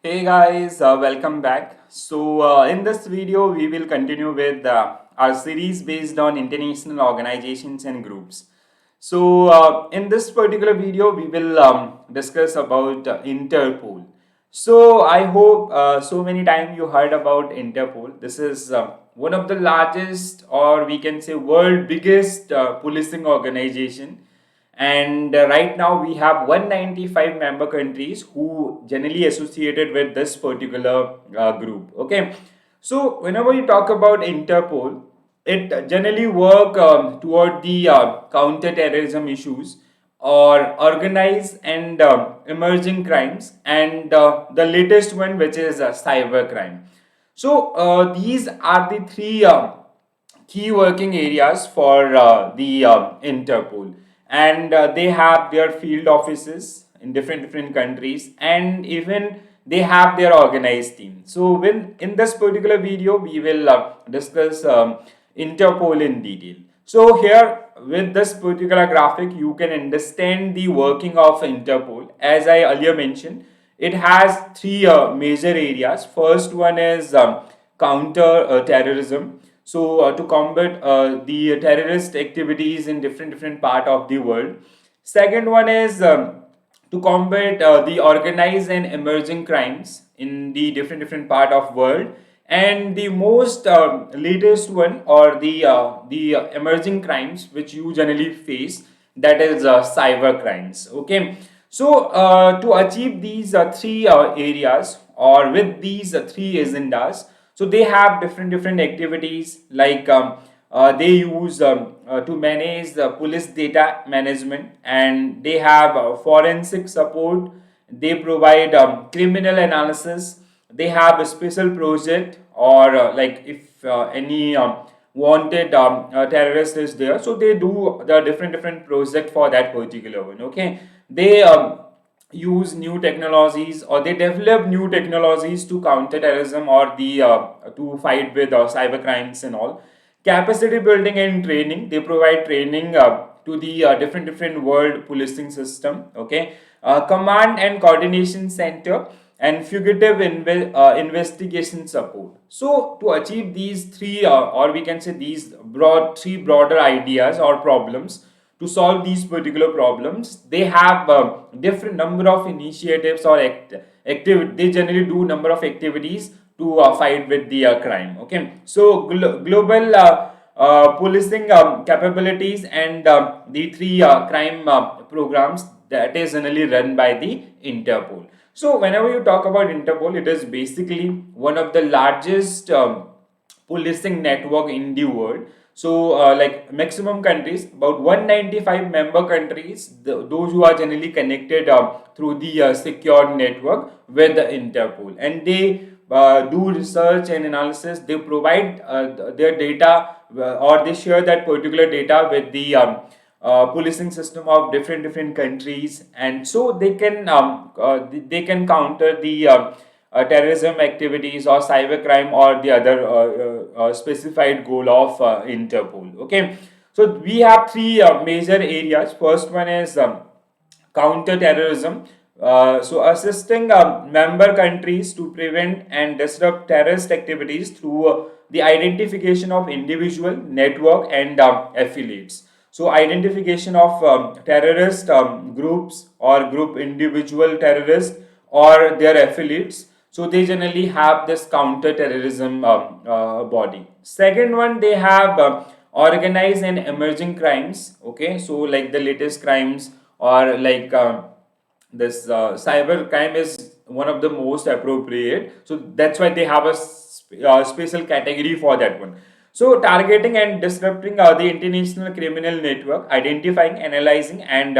Hey guys, welcome back. In this video, we will continue with our series based on international organizations and groups. In this particular video, we will discuss about Interpol. I hope so many times you heard about Interpol. This is one of the largest, or we can say, world biggest policing organization, and right now we have 195 member countries who generally associated with this particular group. Okay, so whenever you talk about Interpol, it generally work toward the counter-terrorism issues or organized and emerging crimes, and the latest one, which is cyber crime. These are the three key working areas for the Interpol, and they have their field offices in different countries, and even they have their organized team. So when in this particular video we will discuss Interpol in detail. So here with this particular graphic you can understand the working of Interpol. As I earlier mentioned, it has three major areas. First one is counter terrorism, to combat the terrorist activities in different part of the world. Second one is to combat the organized and emerging crimes in the different part of world. And the most latest one, or the emerging crimes which you generally face, that is cyber crimes. Okay, to achieve these three areas, or with these three agendas, so they have different activities, like they use to manage the police data management, and they have forensic support. They provide criminal analysis. They have a special project, or like if any wanted terrorist is there, so they do the different project for that particular one. Okay, they use new technologies, or they develop new technologies to counter terrorism, or the to fight with cyber crimes and all. Capacity building and training, they provide training to the different world policing system. Okay, command and coordination center, and fugitive investigation support. So to achieve these three or we can say these three broader ideas or problems, to solve these particular problems, they have different number of initiatives or activity. They generally do number of activities to fight with the crime. Okay, so global policing capabilities, and the three crime programs that is generally run by the Interpol. So whenever you talk about Interpol, it is basically one of the largest policing network in the world. Like maximum countries, about 195 member countries, those who are generally connected through the secured network with the Interpol, and they do research and analysis. They provide their data, or they share that particular data with the policing system of different countries, and so they can counter the terrorism activities or cybercrime, or the other specified goal of Interpol. Okay, so we have three major areas. First one is counter terrorism. Assisting member countries to prevent and disrupt terrorist activities through the identification of individual, network, and affiliates. So, identification of terrorist groups, or group individual terrorists, or their affiliates. So, they generally have this counter terrorism body. Second one, they have organized and emerging crimes. Okay, so like the latest crimes, or like this cyber crime is one of the most appropriate, so that's why they have a special category for that one. So targeting and disrupting the international criminal network, identifying, analyzing, and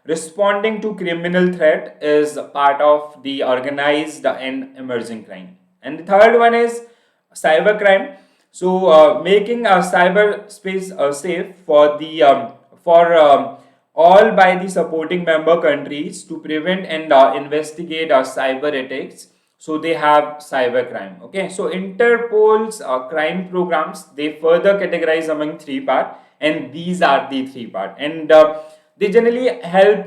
responding to criminal threat is part of the organized and emerging crime. And the third one is cyber crime. So making a cyberspace safe for the for all by the supporting member countries to prevent and investigate cyber attacks. So they have cyber crime. Okay, so Interpol's crime programs, they further categorize among three part, and these are the three part, and they generally help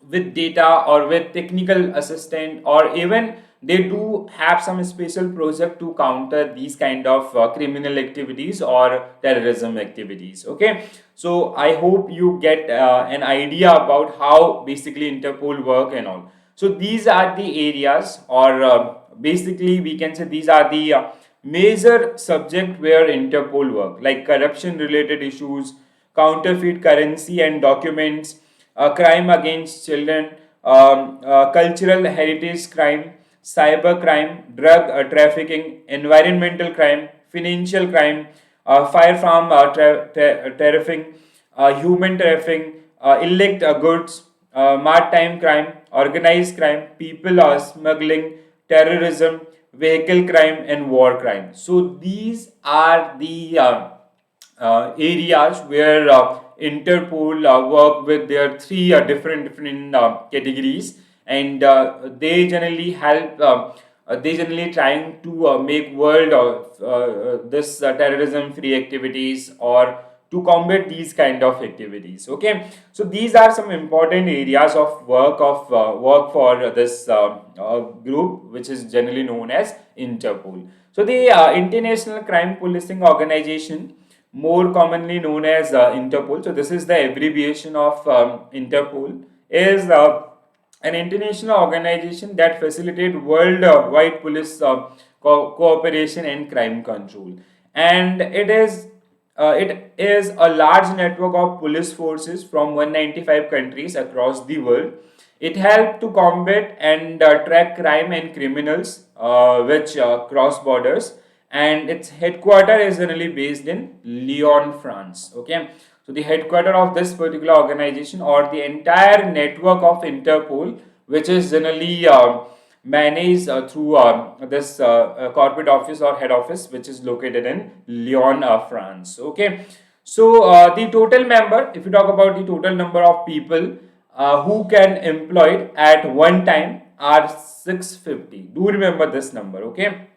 with data, or with technical assistant, or even they do have some special project to counter these kind of criminal activities or terrorism activities. Okay, so I hope you get an idea about how basically Interpol work and all. So these are the areas, or basically we can say these are the major subject where Interpol work, like corruption related issues, counterfeit currency and documents, crime against children, cultural heritage crime, cyber crime, drug trafficking, environmental crime, financial crime, firearm trafficking, human trafficking, illicit goods, maritime crime, organized crime, people smuggling, terrorism, vehicle crime, and war crime. So these are the areas where Interpol work with their three different categories, and they generally help. They generally trying to make world of this terrorism free activities, or to combat these kind of activities. Okay, so these are some important areas of work for this group, which is generally known as Interpol. So the International Crime Policing Organization, more commonly known as Interpol. So this is the abbreviation of Interpol, is an international organization that facilitates worldwide police cooperation and crime control. And it is a large network of police forces from 195 countries across the world. It helps to combat and track crime and criminals which cross borders, and its headquarter is generally based in Lyon, France. Okay, so the headquarter of this particular organization, or the entire network of Interpol, which is generally managed through this corporate office or head office, which is located in Lyon, France. Okay, so the total member, if you talk about the total number of people who can employed at one time, are 650. Do remember this number. Okay,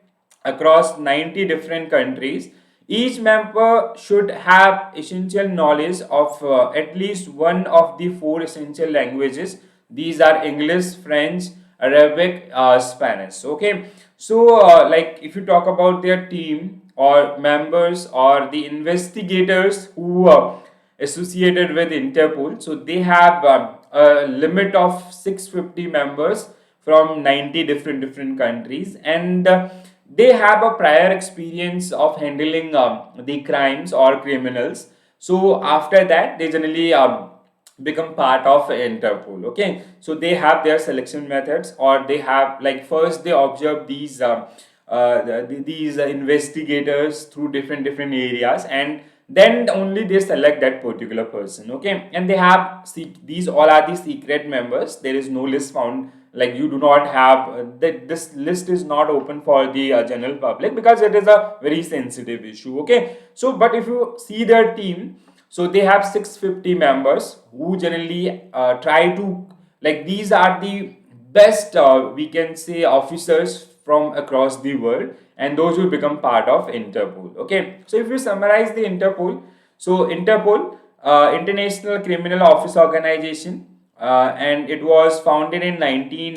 across 90 different countries. Each member should have essential knowledge of at least one of the four essential languages. These are English, French, Arabic, Spanish. Okay, so like if you talk about their team or members or the investigators who associated with Interpol, so they have a limit of 650 members from 90 different countries, and they have a prior experience of handling the crimes or criminals. So after that, they generally become part of Interpol. Okay, so they have their selection methods, or they have, like, first they observe these these investigators through different areas, and then only they select that particular person. Okay, and they have these all are the secret members. There is no list found, like you do not have that this list is not open for the general public, because it is a very sensitive issue. Okay, so but if you see their team, so they have 650 members who generally try to, like, these are the best we can say officers from across the world, and those will become part of Interpol. Okay, so if you summarize the Interpol, so Interpol, International Criminal Office Organization, and it was founded in 19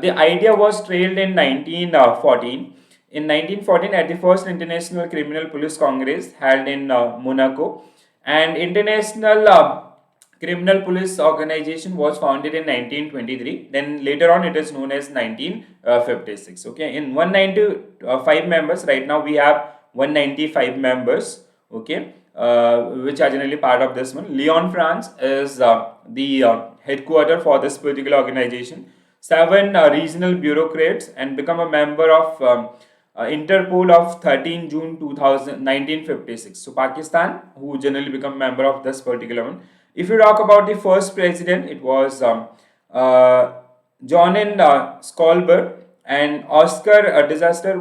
the idea was trailed in 1914. In 1914, at the first International Criminal Police Congress held in Monaco, and International Criminal Police Organization was founded in 1923. Then later on, it is known as 1956. Okay, in 195 members. Right now, we have 195 members. Okay, which are generally part of this one. Lyon, France, is the headquarter for this particular organization. 7 regional bureaucrats and become a member of Interpol of 13 June 1956. So Pakistan, who generally become member of this particular one. If you talk about the first president, it was John N. Skolber, and Oscar Dressler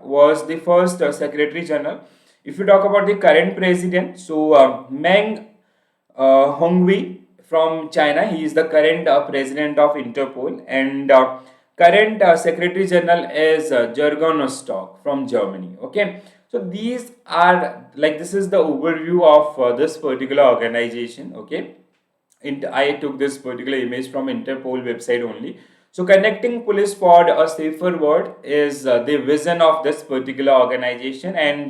was the first Secretary General. If you talk about the current president, so Meng Hongwei from China, he is the current president of Interpol, and current Secretary General is Jürgen Stock from Germany. Okay, so these are, like, this is the overview of this particular organization. Okay, I took this particular image from Interpol website only. So connecting police for a safer world is the vision of this particular organization, and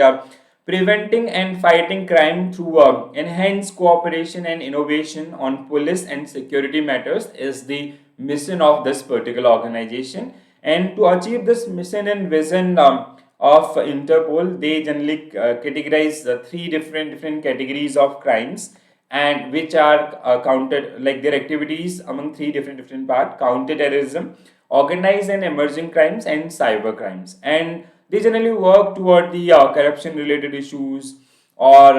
preventing and fighting crime through enhanced cooperation and innovation on police and security matters is the mission of this particular organization. And to achieve this mission and vision of Interpol, they generally categorize three different categories of crimes, and which are counted, like their activities among three different parts: counter-terrorism, organized and emerging crimes, and cyber crimes. And they generally work toward the corruption related issues, or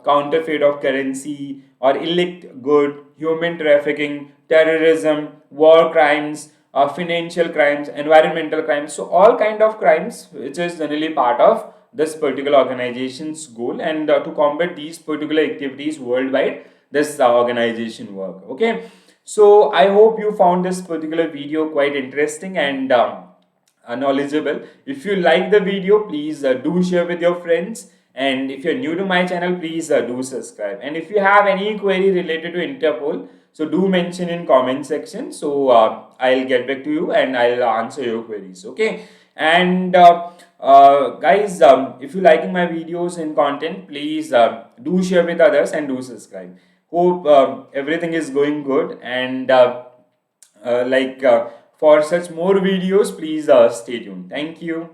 counterfeit of currency, or illicit good, human trafficking, terrorism, war crimes, financial crimes, environmental crimes. So all kind of crimes which is generally part of this particular organization's goal, and to combat these particular activities worldwide, this organization work. Okay, so I hope you found this particular video quite interesting and knowledgeable. If you like the video, please do share with your friends, and if you're new to my channel, please do subscribe. And if you have any query related to Interpol, so do mention in comment section, so I'll get back to you and I'll answer your queries. Okay, and guys, if you liking my videos and content, please do share with others and do subscribe. Hope everything is going good, and for such more videos, please stay tuned. Thank you.